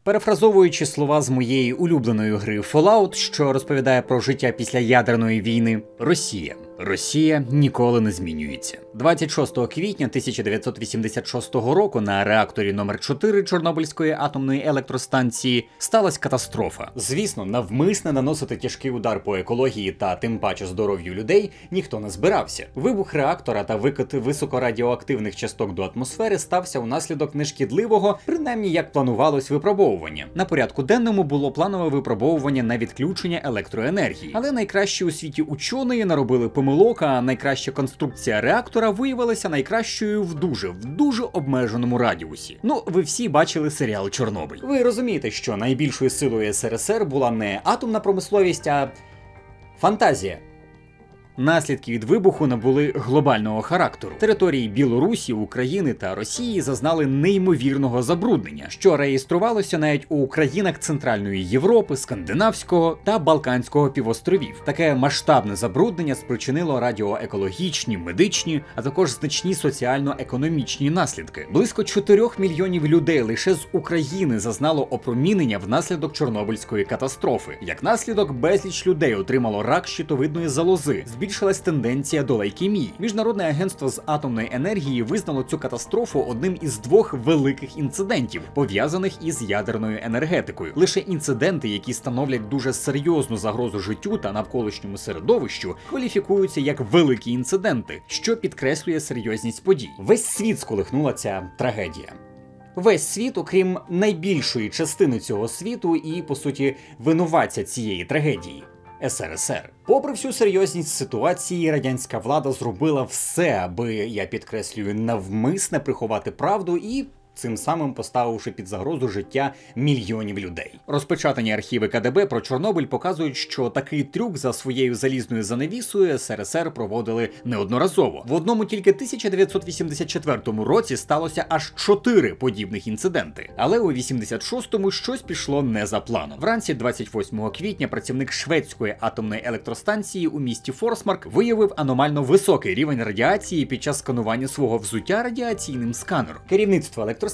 Перефразовуючи слова з моєї улюбленої гри Fallout, що розповідає про життя після ядерної війни, Росія ніколи не змінюється. 26 квітня 1986 року на реакторі номер 4 Чорнобильської атомної електростанції сталася катастрофа. Звісно, навмисне наносити тяжкий удар по екології та тим паче здоров'ю людей ніхто не збирався. Вибух реактора та викид високорадіоактивних часток до атмосфери стався унаслідок нешкідливого, принаймні як планувалось, випробовування. На порядку денному було планове випробовування на відключення електроенергії. Але найкращі у світі учені наробили помилок, а найкраща конструкція реактора виявилася найкращою в дуже обмеженому радіусі. Ну, ви всі бачили серіал «Чорнобиль». Ви розумієте, що найбільшою силою СРСР була не атомна промисловість, а фантазія. Наслідки від вибуху набули глобального характеру. Території Білорусі, України та Росії зазнали неймовірного забруднення, що реєструвалося навіть у країнах Центральної Європи, Скандинавського та Балканського півостровів. Таке масштабне забруднення спричинило радіоекологічні, медичні, а також значні соціально-економічні наслідки. Близько 4 мільйонів людей лише з України зазнало опромінення внаслідок Чорнобильської катастрофи. Як наслідок, безліч людей отримало рак щитовидної залози. Збільшилась тенденція до лейкемії. Міжнародне агентство з атомної енергії визнало цю катастрофу одним із 2 великих інцидентів, пов'язаних із ядерною енергетикою. Лише інциденти, які становлять дуже серйозну загрозу життю та навколишньому середовищу, кваліфікуються як великі інциденти, що підкреслює серйозність подій. Весь світ сколихнула ця трагедія. Весь світ, окрім найбільшої частини цього світу і, по суті, винуватця цієї трагедії – СРСР. Попри всю серйозність ситуації, радянська влада зробила все, аби, я підкреслюю, навмисне приховати правду і цим самим поставивши під загрозу життя мільйонів людей. Розпечатані архіви КДБ про Чорнобиль показують, що такий трюк за своєю залізною занавісою СРСР проводили неодноразово. В одному тільки 1984 році сталося аж 4 подібних інциденти. Але у 86-му щось пішло не за планом. Вранці 28 квітня працівник шведської атомної електростанції у місті Форсмарк виявив аномально високий рівень радіації під час сканування свого взуття радіаційним сканером. Керівництво електростанції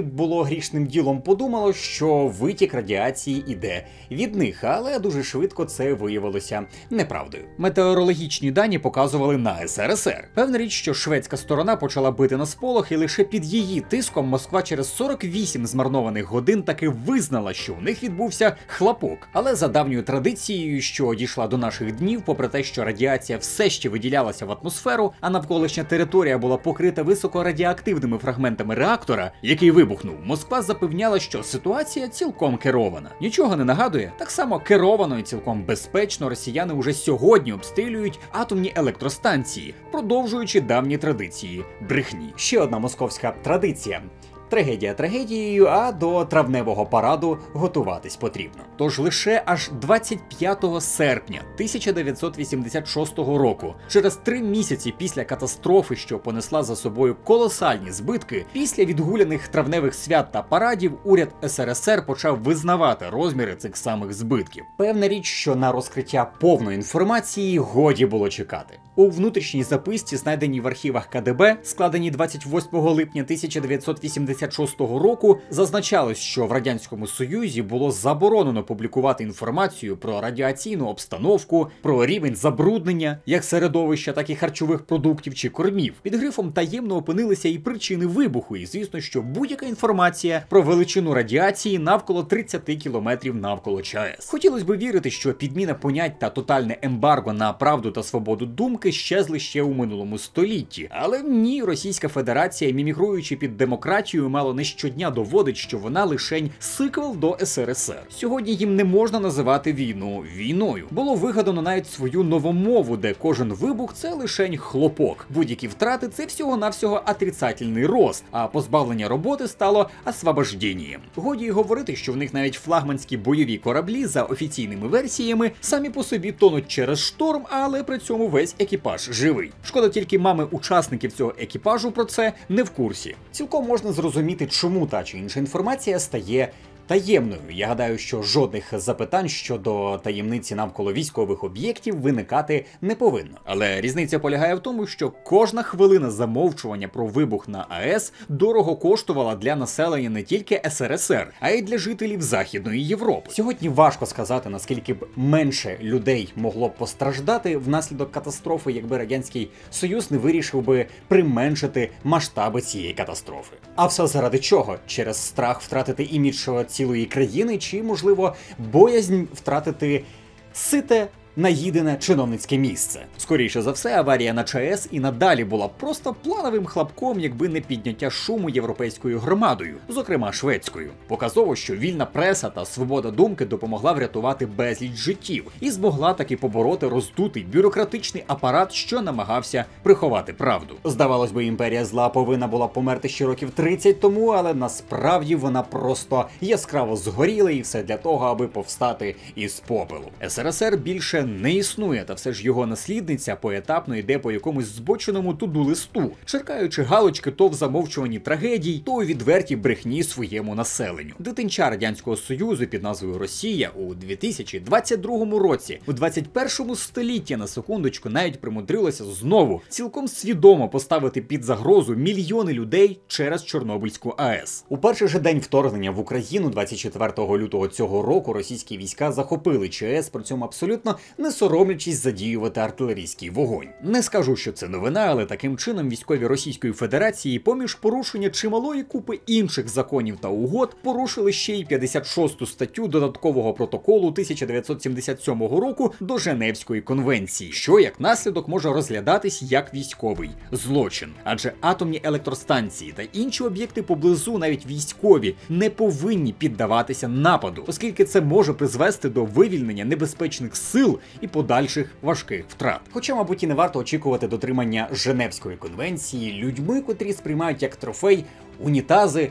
було грішним ділом подумало, що витік радіації іде від них, але дуже швидко це виявилося неправдою. Метеорологічні дані показували на СРСР. Певна річ, що шведська сторона почала бити на сполох, і лише під її тиском Москва через 48 змарнованих годин таки визнала, що у них відбувся хлопок. Але за давньою традицією, що дійшла до наших днів, попри те, що радіація все ще виділялася в атмосферу, а навколишня територія була покрита високорадіоактивними фрагментами реактора, який вибухнув, Москва запевняла, що ситуація цілком керована. Нічого не нагадує? Так само керовано і цілком безпечно росіяни уже сьогодні обстрілюють атомні електростанції, продовжуючи давні традиції брехні. Ще одна московська традиція. Трагедія трагедією, а до травневого параду готуватись потрібно. Тож лише аж 25 серпня 1986 року, через 3 місяці після катастрофи, що понесла за собою колосальні збитки, після відгуляних травневих свят та парадів, уряд СРСР почав визнавати розміри цих самих збитків. Певна річ, що на розкриття повної інформації годі було чекати. У внутрішній записці, знайденій в архівах КДБ, складеній 28 липня 1986 року, зазначалось, що в Радянському Союзі було заборонено публікувати інформацію про радіаційну обстановку, про рівень забруднення, як середовища, так і харчових продуктів чи кормів. Під грифом таємно опинилися і причини вибуху, і звісно, що будь-яка інформація про величину радіації навколо 30 кілометрів навколо ЧАЕС. Хотілося б вірити, що підміна понять та тотальне ембарго на правду та свободу думки щезли ще у минулому столітті. Але ні, Російська Федерація, мімікруючи під демократію, мало не щодня доводить, що вона лишень сиквел до СРСР. Сьогодні їм не можна називати війну війною. Було вигадано навіть свою новомову, де кожен вибух – це лишень хлопок. Будь-які втрати – це всього-навсього отрицательний рост, а позбавлення роботи стало освобожденням. Годі й говорити, що в них навіть флагманські бойові кораблі, за офіційними версіями, самі по собі тонуть через шторм, але при цьому весь екіпаж живий. Шкода тільки мами учасників цього екіпажу про це не в курсі. Цілком можна зрозуміти, чому та чи інша інформація стає таємною. Я гадаю, що жодних запитань щодо таємниці навколо військових об'єктів виникати не повинно. Але різниця полягає в тому, що кожна хвилина замовчування про вибух на АЕС дорого коштувала для населення не тільки СРСР, а й для жителів Західної Європи. Сьогодні важко сказати, наскільки б менше людей могло б постраждати внаслідок катастрофи, якби Радянський Союз не вирішив би применшити масштаби цієї катастрофи. А все заради чого? Через страх втратити імідж цілої країни, чи, можливо, боязнь втратити сите, наїдене чиновницьке місце. Скоріше за все, аварія на ЧАЕС і надалі була б просто плановим хлопком, якби не підняття шуму європейською громадою, зокрема шведською. Показово, що вільна преса та свобода думки допомогла врятувати безліч життів і змогла таки побороти роздутий бюрократичний апарат, що намагався приховати правду. Здавалось би, імперія зла повинна була померти ще років 30 тому, але насправді вона просто яскраво згоріла, і все для того, аби повстати із попелу. СРСР більше не існує, та все ж його наслідниця поетапно йде по якомусь збоченому туду-листу, черкаючи галочки то в замовчуванні трагедій, то у відвертій брехні своєму населенню. Дитинча Радянського Союзу під назвою Росія у 2022 році, у 21 столітті, на секундочку, навіть примудрилося знову цілком свідомо поставити під загрозу мільйони людей через Чорнобильську АЕС. У перший же день вторгнення в Україну, 24 лютого цього року, російські війська захопили ЧАЕС, при цьому абсолютно не соромлячись задіювати артилерійський вогонь. Не скажу, що це новина, але таким чином військові Російської Федерації поміж порушення чималої купи інших законів та угод порушили ще й 56 статтю додаткового протоколу 1977 року до Женевської конвенції, що як наслідок може розглядатись як військовий злочин. Адже атомні електростанції та інші об'єкти поблизу, навіть військові, не повинні піддаватися нападу, оскільки це може призвести до вивільнення небезпечних сил і подальших важких втрат. Хоча, мабуть, і не варто очікувати дотримання Женевської конвенції людьми, котрі сприймають як трофей унітази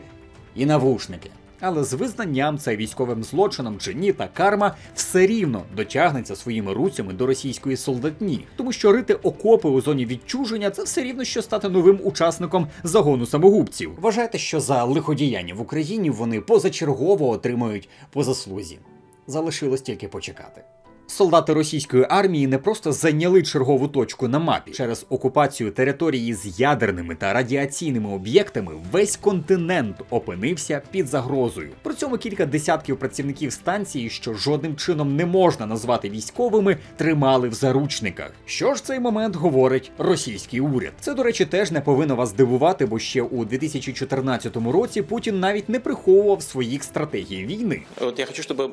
і навушники. Але з визнанням це військовим злочином чи ні, та карма все рівно дотягнеться своїми руцями до російської солдатні. Тому що рити окопи у зоні відчуження – це все рівно, що стати новим учасником загону самогубців. Вважайте, що за лиходіяння в Україні вони позачергово отримують по заслузі. Залишилось тільки почекати. Солдати російської армії не просто зайняли чергову точку на мапі. Через окупацію території з ядерними та радіаційними об'єктами весь континент опинився під загрозою. При цьому кілька десятків працівників станції, що жодним чином не можна назвати військовими, тримали в заручниках. Що ж в цей момент говорить російський уряд? Це, до речі, теж не повинно вас дивувати, бо ще у 2014 році Путін навіть не приховував своїх стратегій війни. От я хочу, щоб ви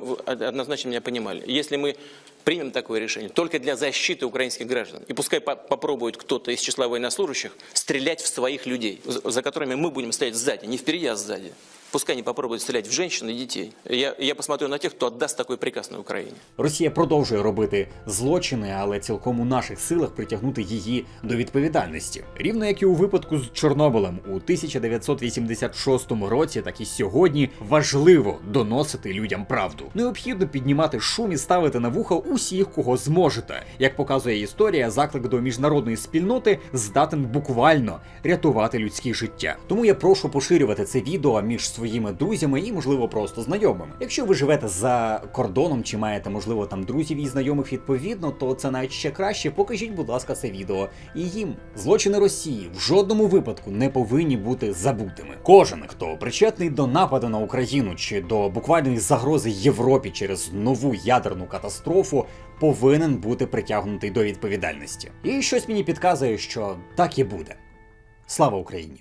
однозначно мене розуміли. Якщо ми примем такое решение только для защиты украинских граждан. И пускай попробует кто-то из числа военнослужащих стрелять в своих людей, за которыми мы будем стоять сзади, не впереди, а сзади. Пускай они попробуют стрелять в женщин и детей. Я посмотрю на тех, хто отдаст такой приказ на Україні. Росія продовжує робити злочини, але цілком у наших силах притягнути її до відповідальності. Рівно як і у випадку з Чорнобилем у 1986 році, так і сьогодні важливо доносити людям правду. Необхідно піднімати шум і ставити на вуха усіх, кого зможете. Як показує історія, заклик до міжнародної спільноти здатен буквально рятувати людське життя. Тому я прошу поширювати це відео між своїми друзями і, можливо, просто знайомими. Якщо ви живете за кордоном чи маєте, можливо, там друзів і знайомих відповідно, то це навіть ще краще. Покажіть, будь ласка, це відео і їм. Злочини Росії в жодному випадку не повинні бути забутими. Кожен, хто причетний до нападу на Україну чи до буквальної загрози Європі через нову ядерну катастрофу, повинен бути притягнутий до відповідальності. І щось мені підказує, що так і буде. Слава Україні!